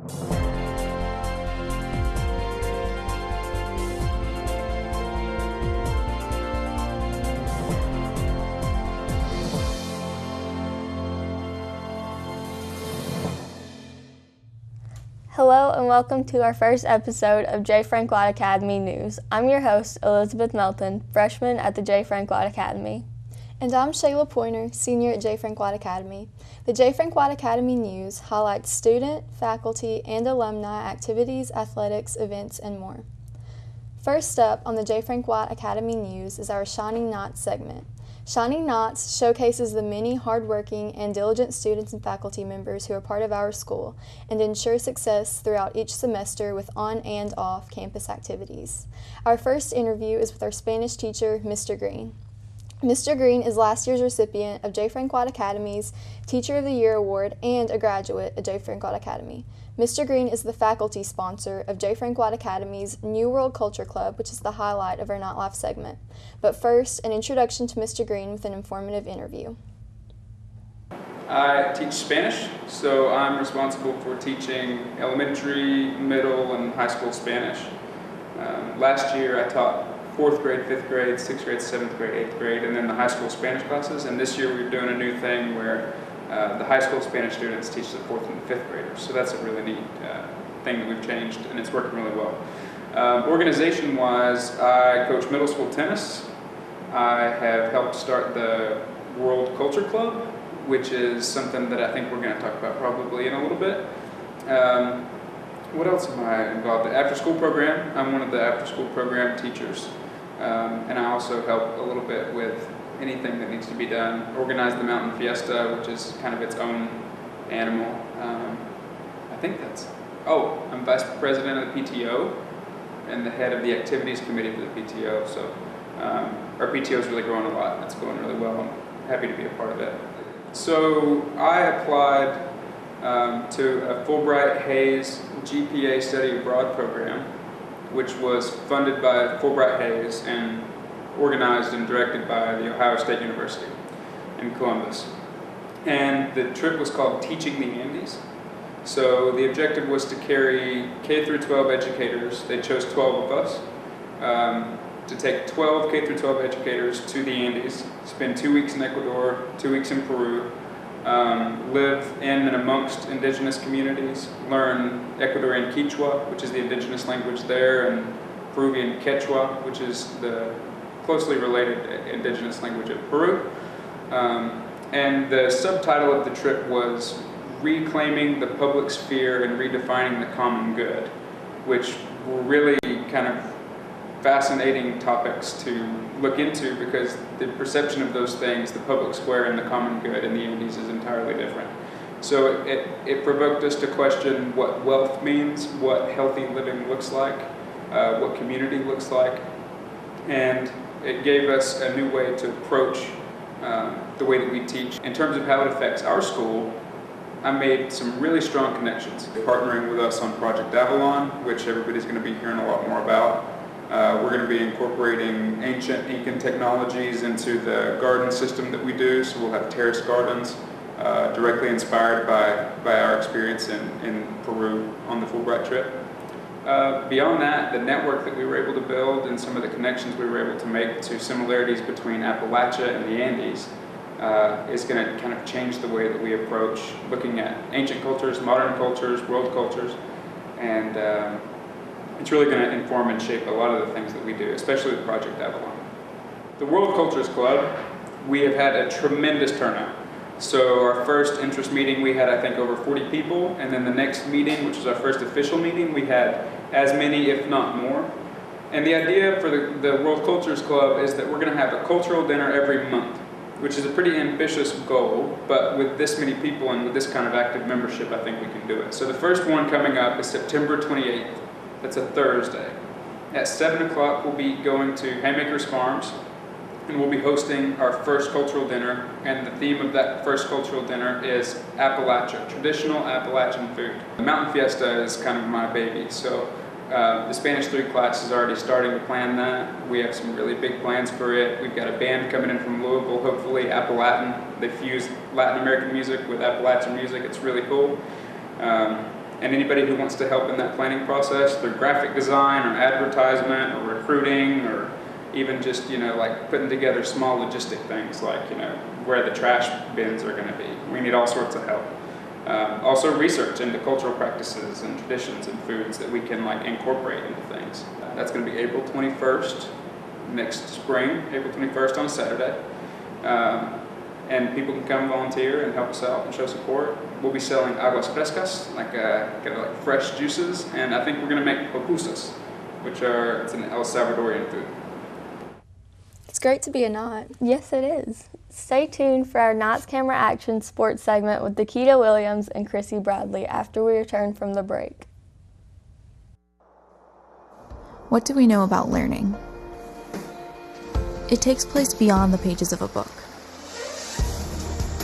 Hello and welcome to our first episode of JFWA Academy News. I'm your host, Elizabeth Melton, freshman at the JFWA Academy. And I'm Shayla Pointer, senior at JFWA Academy. The JFWA Academy News highlights student, faculty, and alumni activities, athletics, events, and more. First up on the JFWA Academy News is our Shining Knots segment. Shining Knots showcases the many hardworking and diligent students and faculty members who are part of our school and ensure success throughout each semester with on and off campus activities. Our first interview is with our Spanish teacher, Mr. Green. Mr. Green is last year's recipient of JFWA Academy's Teacher of the Year Award and a graduate at JFWA Academy. Mr. Green is the faculty sponsor of JFWA Academy's New World Culture Club, which is the highlight of our Nightlife segment. But first, an introduction to Mr. Green with an informative interview. I teach Spanish, so I'm responsible for teaching elementary, middle, and high school Spanish. Last year I taught 4th grade, 5th grade, 6th grade, 7th grade, 8th grade, and then the high school Spanish classes. And this year we're doing a new thing where the high school Spanish students teach the 4th and 5th graders. So that's a really neat thing that we've changed, and it's working really well. Organization-wise, I coach middle school tennis. I have helped start the World Culture Club, which is something that I think we're going to talk about probably in a little bit. What else am I involved in? After-school program. I'm one of the after-school program teachers. And I also help a little bit with anything that needs to be done. Organize the Mountain Fiesta, which is kind of its own animal. I'm vice president of the PTO and the head of the activities committee for the PTO. So our PTO is really growing a lot. It's going really well. I'm happy to be a part of it. So I applied to a Fulbright Hayes GPA Study Abroad program, which was funded by Fulbright Hayes and organized and directed by the Ohio State University in Columbus. And the trip was called Teaching the Andes. So the objective was to carry K through 12 educators. They chose 12 of us to take 12 K through 12 educators to the Andes, spend 2 weeks in Ecuador, 2 weeks in Peru, live in and amongst indigenous communities, learn Ecuadorian Quechua, which is the indigenous language there, and Peruvian Quechua, which is the closely related indigenous language of Peru. And the subtitle of the trip was Reclaiming the Public Sphere and Redefining the Common Good, which were really kind of fascinating topics to look into because the perception of those things, the public square and the common good in the Andes, is entirely different. So it provoked us to question what wealth means, what healthy living looks like, what community looks like, and it gave us a new way to approach the way that we teach. In terms of how it affects our school, I made some really strong connections. Partnering with us on Project Avalon, which everybody's going to be hearing a lot more about. We're going to be incorporating ancient Incan technologies into the garden system that we do, so we'll have terrace gardens directly inspired by our experience in Peru on the Fulbright trip. Beyond that, the network that we were able to build and some of the connections we were able to make to similarities between Appalachia and the Andes is going to kind of change the way that we approach looking at ancient cultures, modern cultures, world cultures, and it's really going to inform and shape a lot of the things that we do, especially with Project Avalon. The World Cultures Club, we have had a tremendous turnout. So our first interest meeting, we had I think over 40 people, and then the next meeting, which was our first official meeting, we had as many, if not more. And the idea for the World Cultures Club is that we're going to have a cultural dinner every month, which is a pretty ambitious goal, but with this many people and with this kind of active membership, I think we can do it. So the first one coming up is September 28th. That's a Thursday. At 7 o'clock, we'll be going to Haymakers Farms, and we'll be hosting our first cultural dinner, and the theme of that first cultural dinner is Appalachia, traditional Appalachian food. The Mountain Fiesta is kind of my baby, so the Spanish 3 class is already starting to plan that. We have some really big plans for it. We've got a band coming in from Louisville, hopefully Appalachian. They fuse Latin American music with Appalachian music. It's really cool. And anybody who wants to help in that planning process through graphic design or advertisement or recruiting or even just, like putting together small logistic things like, where the trash bins are going to be. We need all sorts of help. Also research into cultural practices and traditions and foods that we can incorporate into things. That's going to be April 21st, next spring, April 21st on a Saturday. And people can come volunteer and help us out and show support. We'll be selling aguas frescas, like fresh juices, and I think we're going to make pupusas, it's an El Salvadorian food. It's great to be a Knot. Yes, it is. Stay tuned for our Knots Camera Action sports segment with Dakita Williams and Chrissy Bradley after we return from the break. What do we know about learning? It takes place beyond the pages of a book.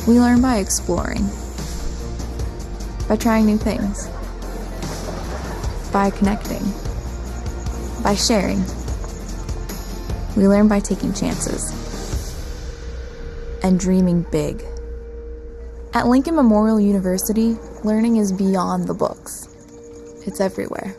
We learn by exploring, by trying new things, by connecting, by sharing. We learn by taking chances and dreaming big. At Lincoln Memorial University, learning is beyond the books. It's everywhere.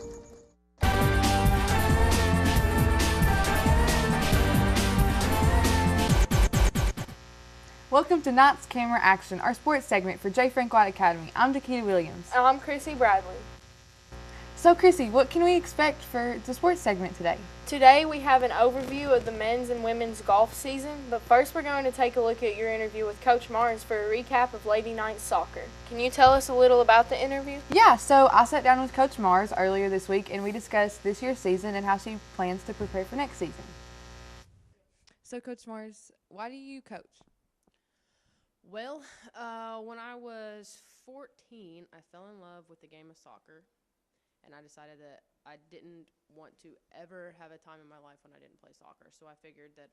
Welcome to Knots Camera Action, our sports segment for JFWA Academy. I'm Dakita Williams. And I'm Chrissy Bradley. So Chrissy, what can we expect for the sports segment today? Today we have an overview of the men's and women's golf season, but first we're going to take a look at your interview with Coach Mars for a recap of Lady Knights soccer. Can you tell us a little about the interview? Yeah, so I sat down with Coach Mars earlier this week and we discussed this year's season and how she plans to prepare for next season. So Coach Mars, why do you coach? Well, when I was 14, I fell in love with the game of soccer, and I decided that I didn't want to ever have a time in my life when I didn't play soccer. So I figured that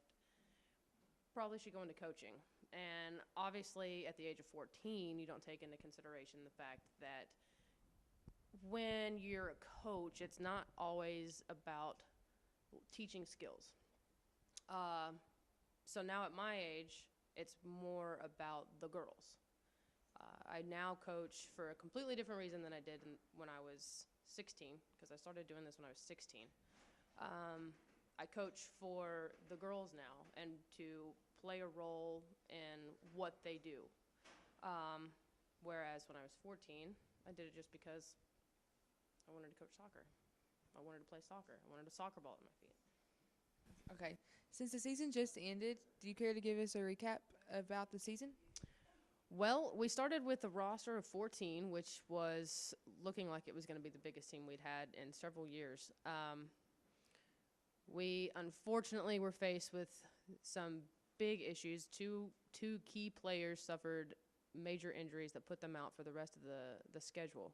probably should go into coaching. And obviously, at the age of 14, you don't take into consideration the fact that when you're a coach, it's not always about teaching skills. So now at my age, it's more about the girls. I now coach for a completely different reason than I did when I was 16, because I started doing this when I was 16. I coach for the girls now and to play a role in what they do. Whereas when I was 14, I did it just because I wanted to coach soccer. I wanted to play soccer. I wanted a soccer ball at my feet. Okay. Since the season just ended, do you care to give us a recap about the season? Well, we started with a roster of 14, which was looking like it was going to be the biggest team we'd had in several years. We unfortunately were faced with some big issues. Two key players suffered major injuries that put them out for the rest of the schedule,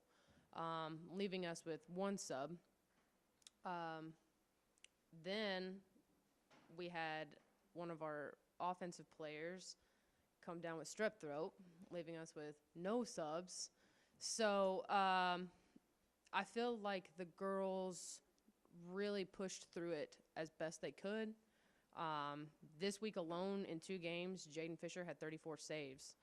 leaving us with one sub. Then we had one of our offensive players come down with strep throat, leaving us with no subs. So I feel like the girls really pushed through it as best they could. This week alone in 2 games, Jaden Fisher had 34 saves.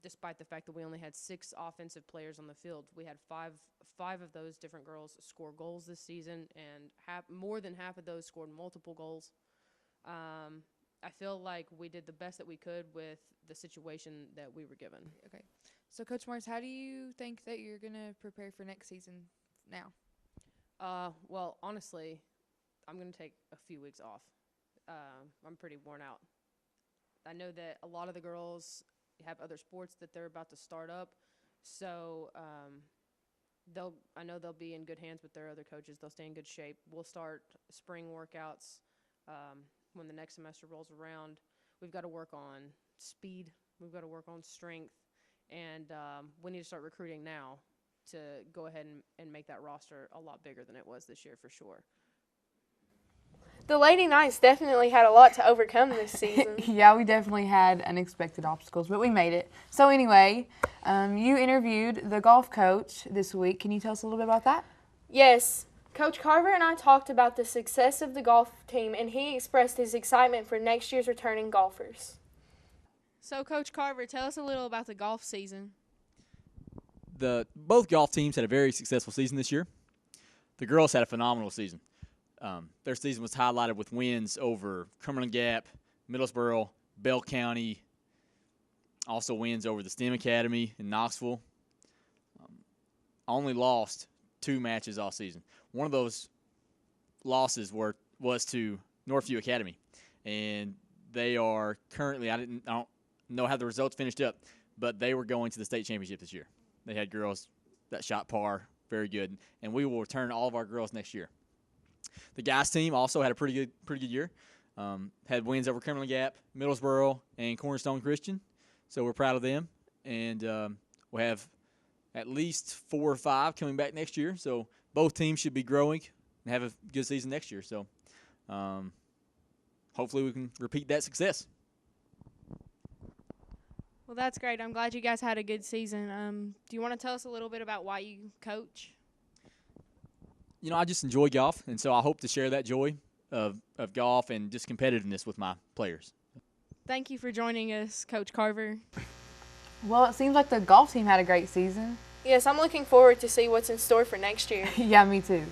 Despite the fact that we only had 6 offensive players on the field, we had five of those different girls score goals this season, and more than half of those scored multiple goals. I feel like we did the best that we could with the situation that we were given. Okay. So, Coach Mars, how do you think that you're going to prepare for next season now? Well, honestly, I'm going to take a few weeks off. I'm pretty worn out. I know that a lot of the girls have other sports that they're about to start up, so I know they'll be in good hands with their other coaches. They'll stay in good shape. We'll start spring workouts when the next semester rolls around. We've got to work on speed. We've got to work on strength, and we need to start recruiting now to go ahead and make that roster a lot bigger than it was this year for sure. The Lady Knights definitely had a lot to overcome this season. Yeah, we definitely had unexpected obstacles, but we made it. So anyway, you interviewed the golf coach this week. Can you tell us a little bit about that? Yes. Coach Carver and I talked about the success of the golf team, and he expressed his excitement for next year's returning golfers. So, Coach Carver, tell us a little about the golf season. both golf teams had a very successful season this year. The girls had a phenomenal season. Their season was highlighted with wins over Cumberland Gap, Middlesboro, Bell County, also wins over the STEM Academy in Knoxville. Only lost 2 matches all season. One of those losses was to Northview Academy, and they are currently, I don't know how the results finished up, but they were going to the state championship this year. They had girls that shot par, very good, and we will return all of our girls next year. The guys team also had a pretty good year. Had wins over Cumberland Gap, Middlesboro, and Cornerstone Christian, so we're proud of them. And we'll have at least 4 or 5 coming back next year, so both teams should be growing and have a good season next year. So hopefully we can repeat that success. Well, that's great. I'm glad you guys had a good season. Do you want to tell us a little bit about why you coach? You know, I just enjoy golf, and so I hope to share that joy of golf and just competitiveness with my players. Thank you for joining us, Coach Carver. Well, it seems like the golf team had a great season. Yes, I'm looking forward to see what's in store for next year. Yeah, me too.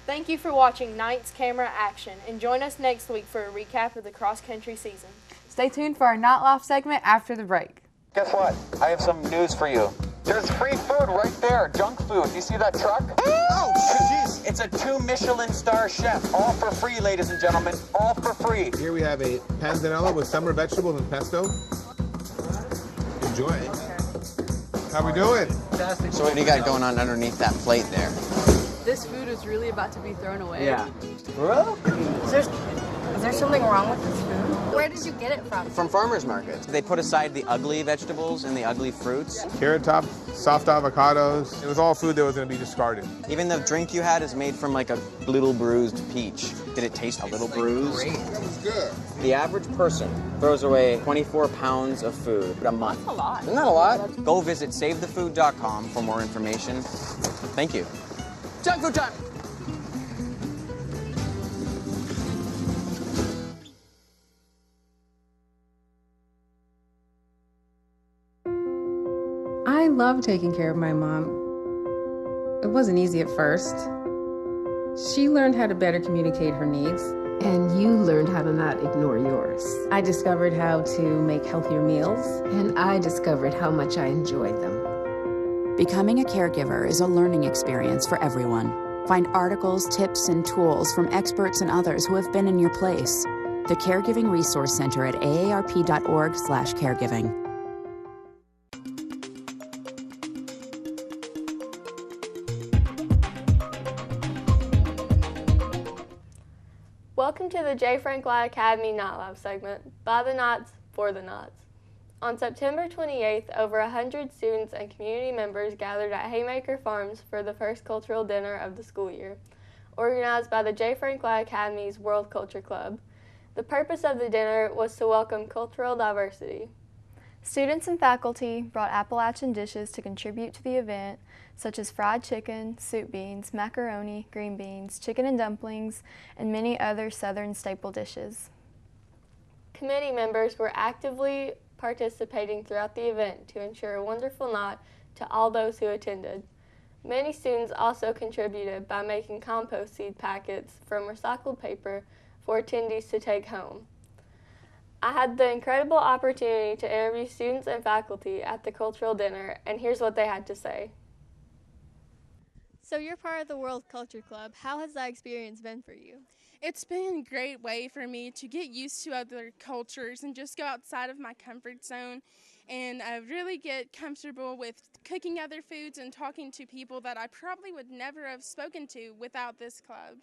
Thank you for watching Knights Camera Action, and join us next week for a recap of the cross-country season. Stay tuned for our Nightlife segment after the break. Guess what? I have some news for you. There's free food right there, junk food. You see that truck? Oh, jeez. It's a 2 Michelin star chef. All for free, ladies and gentlemen. All for free. Here we have a panzanella with summer vegetables and pesto. Enjoy. How we doing? So what do you got going on underneath that plate there? This food is really about to be thrown away. Yeah. Is there something wrong with this food? Where did you get it from? From farmers markets. They put aside the ugly vegetables and the ugly fruits. Carrot top, soft avocados. It was all food that was going to be discarded. Even the drink you had is made from like a little bruised peach. Did it taste a little bruised? Great. It was good. The average person throws away 24 pounds of food a month. That's a lot. Isn't that a lot? Go visit SaveTheFood.com for more information. Thank you. Junk food time! I love taking care of my mom. It wasn't easy at first. She learned how to better communicate her needs. And you learned how to not ignore yours. I discovered how to make healthier meals. And I discovered how much I enjoyed them. Becoming a caregiver is a learning experience for everyone. Find articles, tips, and tools from experts and others who have been in your place. The Caregiving Resource Center at aarp.org/caregiving. Welcome to the J. Frank White Academy Nightlife segment, by the Knights, for the Knights. On September 28th, over 100 students and community members gathered at Haymaker Farms for the first cultural dinner of the school year, organized by the J. Frank White Academy's World Culture Club. The purpose of the dinner was to welcome cultural diversity. Students and faculty brought Appalachian dishes to contribute to the event, such as fried chicken, soup beans, macaroni, green beans, chicken and dumplings, and many other Southern staple dishes. Committee members were actively participating throughout the event to ensure a wonderful night to all those who attended. Many students also contributed by making compost seed packets from recycled paper for attendees to take home. I had the incredible opportunity to interview students and faculty at the cultural dinner, and here's what they had to say. So you're part of the World Culture Club. How has that experience been for you? It's been a great way for me to get used to other cultures and just go outside of my comfort zone and really get comfortable with cooking other foods and talking to people that I probably would never have spoken to without this club.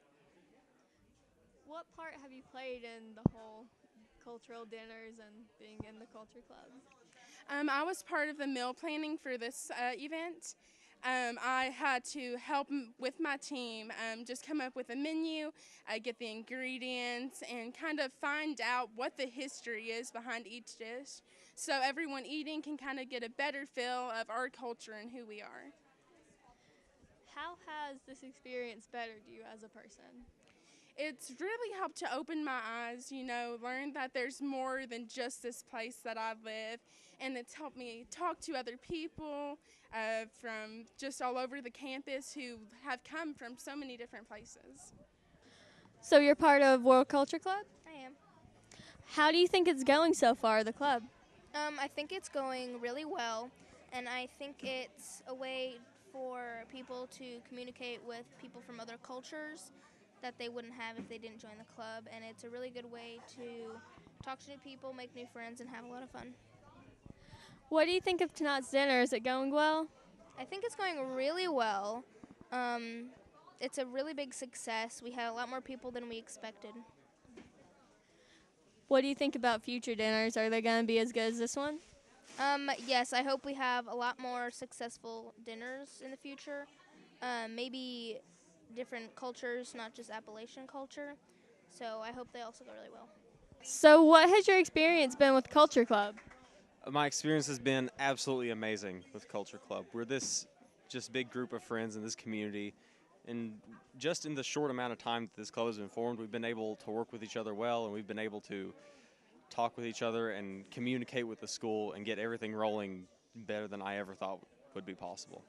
What part have you played in the whole cultural dinners and being in the culture club? I was part of the meal planning for this event. I had to help with my team, just come up with a menu, get the ingredients, and kind of find out what the history is behind each dish, so everyone eating can kind of get a better feel of our culture and who we are. How has this experience bettered you as a person? it's really helped to open my eyes, learn that there's more than just this place that I live. And it's helped me talk to other people from just all over the campus who have come from so many different places. So you're part of World Culture Club? I am. How do you think it's going so far, the club? I think it's going really well, and I think it's a way for people to communicate with people from other cultures that they wouldn't have if they didn't join the club, and it's a really good way to talk to new people, make new friends, and have a lot of fun. What do you think of tonight's dinner? Is it going well? I think it's going really well. It's a really big success. We had a lot more people than we expected. What do you think about future dinners? Are they going to be as good as this one? Yes, I hope we have a lot more successful dinners in the future. Maybe different cultures, not just Appalachian culture. So I hope they also go really well. So what has your experience been with Culture Club? My experience has been absolutely amazing with Culture Club. We're this just big group of friends in this community, and just in the short amount of time that this club has been formed, we've been able to work with each other well, and we've been able to talk with each other and communicate with the school and get everything rolling better than I ever thought would be possible.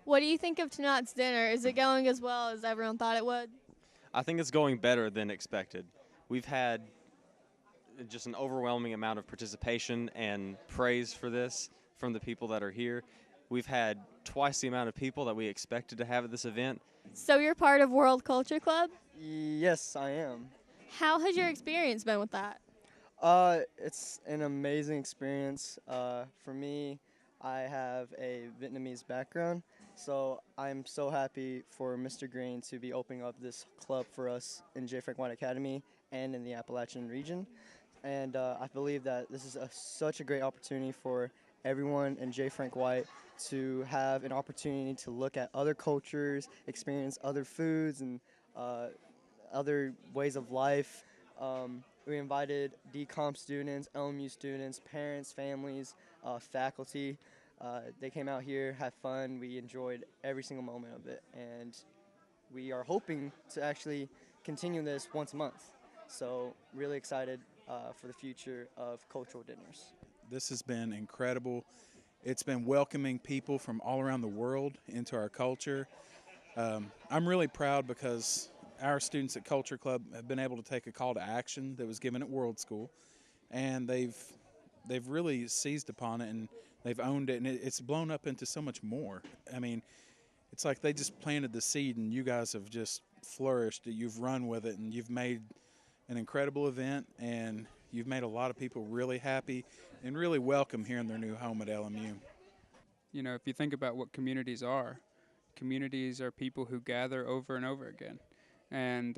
What do you think of tonight's dinner? Is it going as well as everyone thought it would? I think it's going better than expected. We've had just an overwhelming amount of participation and praise for this from the people that are here. We've had twice the amount of people that we expected to have at this event. So you're part of World Culture Club? Yes, I am. How has your experience been with that? It's an amazing experience. For me, I have a Vietnamese background, so I'm so happy for Mr. Green to be opening up this club for us in J. Frank White Academy and in the Appalachian region. And I believe that this is such a great opportunity for everyone in J. Frank White to have an opportunity to look at other cultures, experience other foods and other ways of life. We invited DCOM students, LMU students, parents, families, faculty. They came out here, had fun. We enjoyed every single moment of it. And we are hoping to actually continue this once a month. So really excited for the future of cultural dinners. This has been incredible. It's been welcoming people from all around the world into our culture. I'm really proud because our students at Culture Club have been able to take a call to action that was given at World School, and they've really seized upon it, and they've owned it, and it's blown up into so much more. I mean, it's like they just planted the seed, and you guys have just flourished. You've run with it, and you've made an incredible event, and you've made a lot of people really happy and really welcome here in their new home at LMU. You know, if you think about what communities are people who gather over and over again. And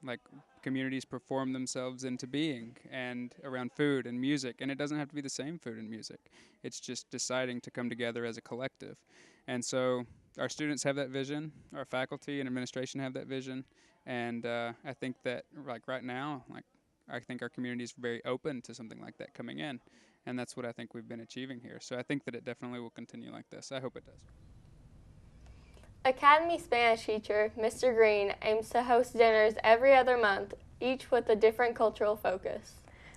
like communities perform themselves into being and around food and music. And it doesn't have to be the same food and music. It's just deciding to come together as a collective. And so our students have that vision, our faculty and administration have that vision. And I think that like right now, I think our community is very open to something like that coming in. And that's what I think we've been achieving here. So I think that it definitely will continue like this. I hope it does. Academy Spanish teacher Mr. Green aims to host dinners every other month, each with a different cultural focus.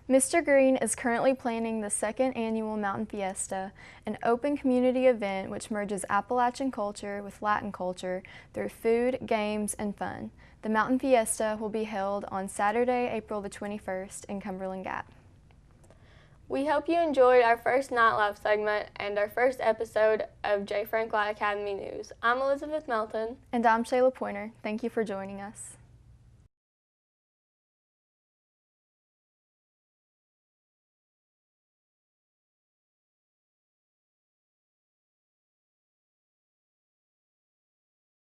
Mr. Green is currently planning the second annual Mountain Fiesta, an open community event which merges Appalachian culture with Latin culture through food, games, and fun. The Mountain Fiesta will be held on Saturday, April the 21st in Cumberland Gap. We hope you enjoyed our first Nightlife segment and our first episode of J. Frank White Academy News. I'm Elizabeth Melton. And I'm Shayla Pointer. Thank you for joining us.